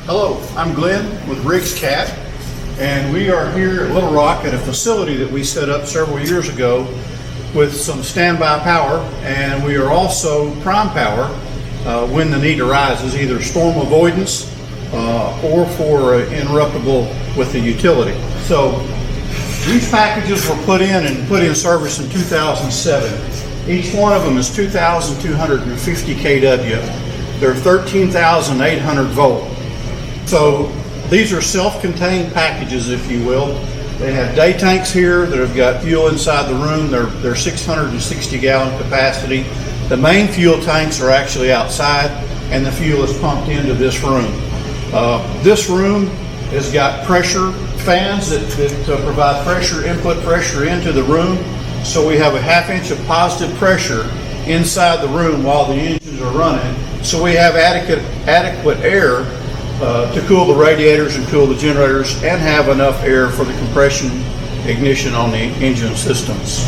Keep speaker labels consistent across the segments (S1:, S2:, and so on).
S1: Hello, I'm Glenn with Riggs Cat, and we are here at Little Rock at a facility that we set up several years ago with some standby power, and we are also prime power when the need arises, either storm avoidance or for interruptible with the utility. So these packages were put in service in 2007. Each one of them is 2,250 kW. They're 13,800 volt. So these are self-contained packages, if you will. They have day tanks here that have got fuel inside the room. They're 660 gallon capacity. The main fuel tanks are actually outside, and the fuel is pumped into this room. This room has got pressure fans that provide input pressure into the room. So we have a 1/2 inch of positive pressure inside the room while the engines are running. So we have adequate air to cool the radiators and cool the generators, and have enough air for the compression ignition on the engine systems.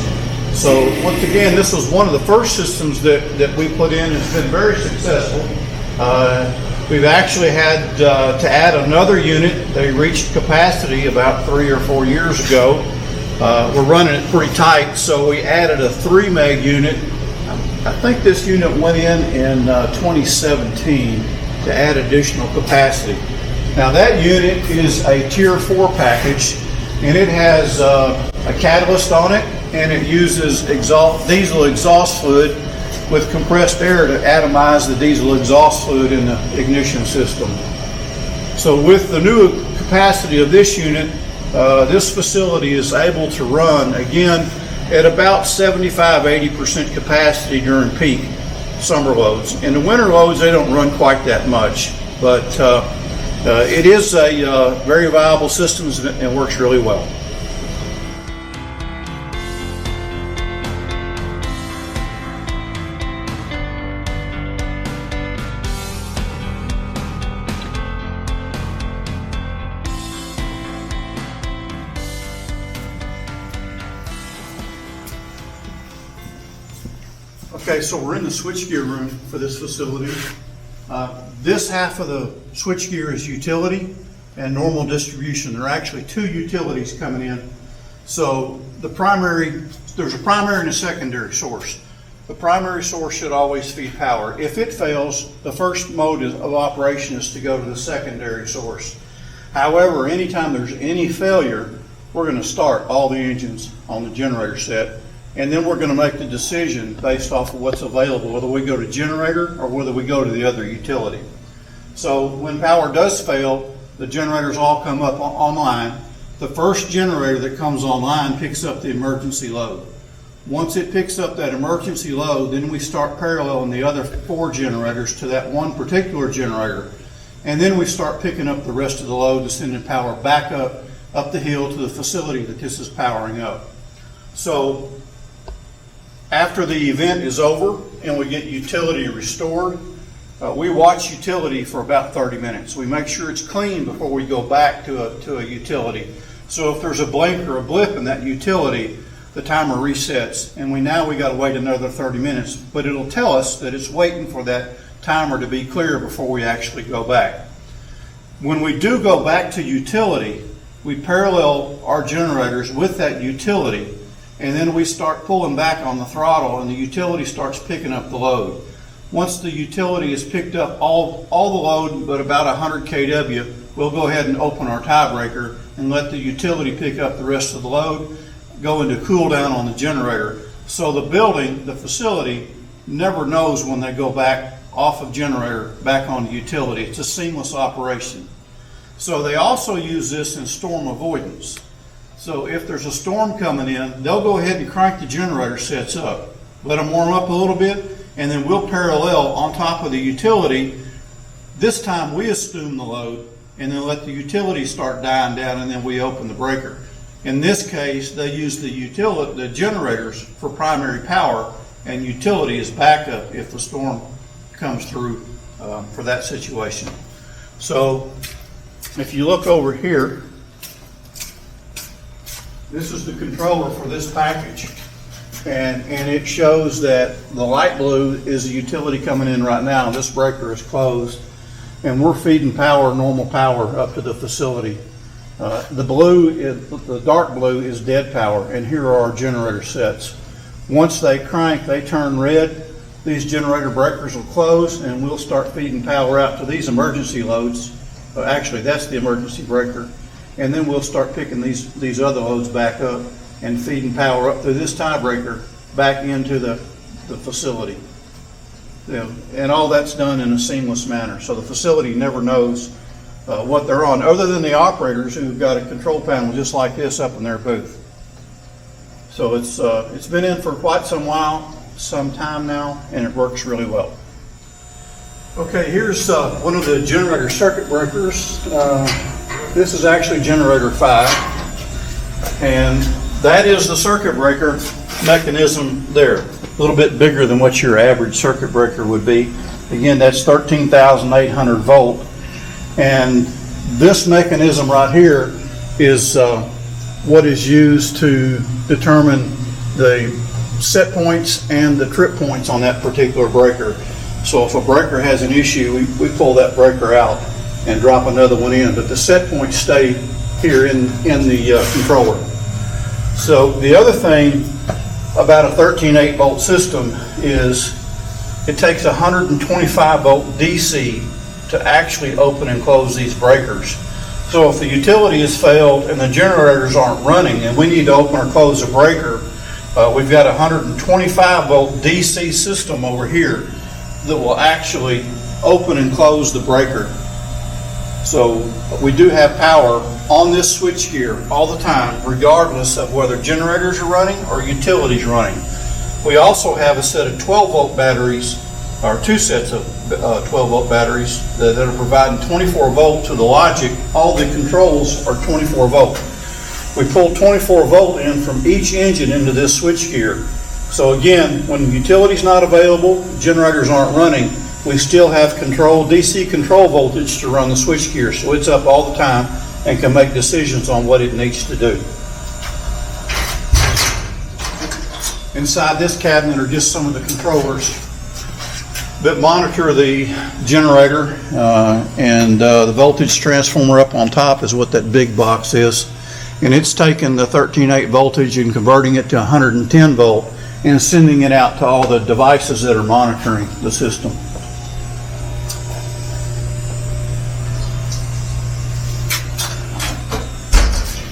S1: So once again, this was one of the first systems that we put in. It's been very successful. We've actually had to add another unit. They reached capacity about 3 or 4 years ago. We're running it pretty tight, so we added a 3 meg unit. I think this unit went in 2017 to add additional capacity. Now that unit is a tier 4 package, and it has a catalyst on it, and it uses diesel exhaust fluid with compressed air to atomize the diesel exhaust fluid in the ignition system. So with the new capacity of this unit, this facility is able to run again at about 75–80% capacity during peak summer loads. In the winter loads, they don't run quite that much, but it is a very viable system and works really well. Okay, so we're in the switchgear room for this facility. This half of the switchgear is utility and normal distribution. There are actually 2 utilities coming in. So there's a primary and a secondary source. The primary source should always feed power. If it fails, the first mode of operation is to go to the secondary source. However, anytime there's any failure, we're going to start all the engines on the generator set, and then we're going to make the decision based off of what's available, whether we go to generator or whether we go to the other utility. So when power does fail, the generators all come up online. The first generator that comes online picks up the emergency load. Once it picks up that emergency load, then we start paralleling the other 4 generators to that one particular generator. And then we start picking up the rest of the load and sending power back up the hill to the facility that this is powering up. So after the event is over and we get utility restored, we watch utility for about 30 minutes. We make sure it's clean before we go back to a utility. So if there's a blink or a blip in that utility, the timer resets, and we got to wait another 30 minutes, but it'll tell us that it's waiting for that timer to be clear before we actually go back. When we do go back to utility, we parallel our generators with that utility, and then we start pulling back on the throttle, and the utility starts picking up the load. Once the utility has picked up all the load but about 100 kW, we'll go ahead and open our tiebreaker and let the utility pick up the rest of the load, go into cool down on the generator. So the facility never knows when they go back off of generator back on the utility. It's a seamless operation. So they also use this in storm avoidance. So if there's a storm coming in, they'll go ahead and crank the generator sets up, let them warm up a little bit, and then we'll parallel on top of the utility. This time we assume the load, and then let the utility start dying down, and then we open the breaker. In this case, they use the generators for primary power, and utility is backup if the storm comes through for that situation. So if you look over here, this is the controller for this package, and it shows that the light blue is the utility coming in right now. This breaker is closed, and we're feeding power, normal power, up to the facility. The dark blue is dead power, and here are our generator sets. Once they crank, they turn red. These generator breakers will close, and we'll start feeding power out to these emergency loads. Actually, that's the emergency breaker. And then we'll start picking these other loads back up and feeding power up through this tiebreaker back into the facility. And all that's done in a seamless manner. So the facility never knows what they're on, other than the operators who've got a control panel just like this up in their booth. So it's been in for quite some time now, and it works really well. Okay, here's one of the generator circuit breakers. This is actually generator 5, and that is the circuit breaker mechanism there. A little bit bigger than what your average circuit breaker would be. Again, that's 13,800 volt. And this mechanism right here is what is used to determine the set points and the trip points on that particular breaker. So if a breaker has an issue, we pull that breaker out and drop another one in, but the set points stay here in the controller. So the other thing about a 13.8 volt system is it takes 125 volt DC to actually open and close these breakers. So if the utility has failed and the generators aren't running and we need to open or close a breaker, we've got a 125 volt DC system over here that will actually open and close the breaker. So we do have power on this switchgear all the time, regardless of whether generators are running or utilities running. We also have a set of 12 volt batteries, or two sets of 12 volt batteries that are providing 24 volt to the logic. All the controls are 24 volt. We pull 24 volt in from each engine into this switchgear. So again, when utility's not available, generators aren't running, we still have DC control voltage to run the switchgear. So it's up all the time and can make decisions on what it needs to do. Inside this cabinet are just some of the controllers that monitor the generator, and the voltage transformer up on top is what that big box is. And it's taking the 13.8 voltage and converting it to 110 volt and sending it out to all the devices that are monitoring the system.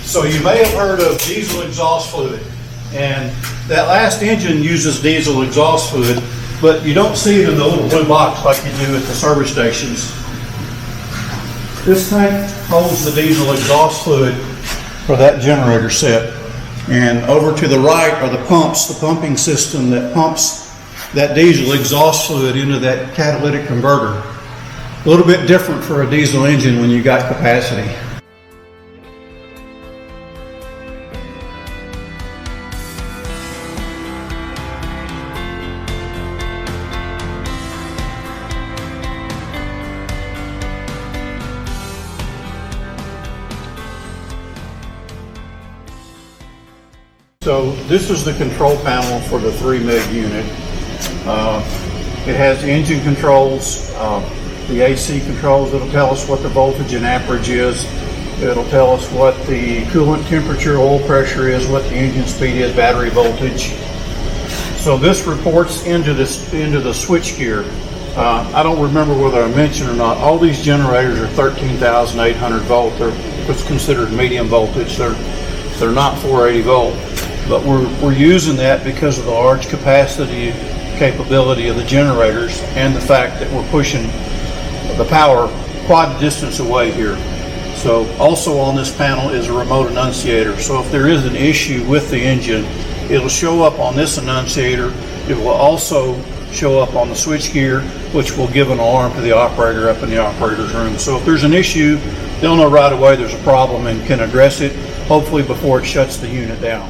S1: So you may have heard of diesel exhaust fluid, and that last engine uses diesel exhaust fluid, but you don't see it in the little blue box like you do at the service stations. This tank holds the diesel exhaust fluid for that generator set. And over to the right are the pumps, the pumping system that pumps that diesel exhaust fluid into that catalytic converter. A little bit different for a diesel engine when you got capacity. So this is the control panel for the 3 meg unit. It has engine controls, the AC controls. It'll tell us what the voltage and amperage is. It'll tell us what the coolant temperature, oil pressure is, what the engine speed is, battery voltage. So this reports into the switchgear. I don't remember whether I mentioned or not, all these generators are 13,800 volt. They're what's considered medium voltage. They're not 480 volt. But we're using that because of the large capacity capability of the generators and the fact that we're pushing the power quite a distance away here. So also on this panel is a remote annunciator. So if there is an issue with the engine, it'll show up on this annunciator. It will also show up on the switchgear, which will give an alarm to the operator up in the operator's room. So if there's an issue, they'll know right away there's a problem and can address it, hopefully before it shuts the unit down.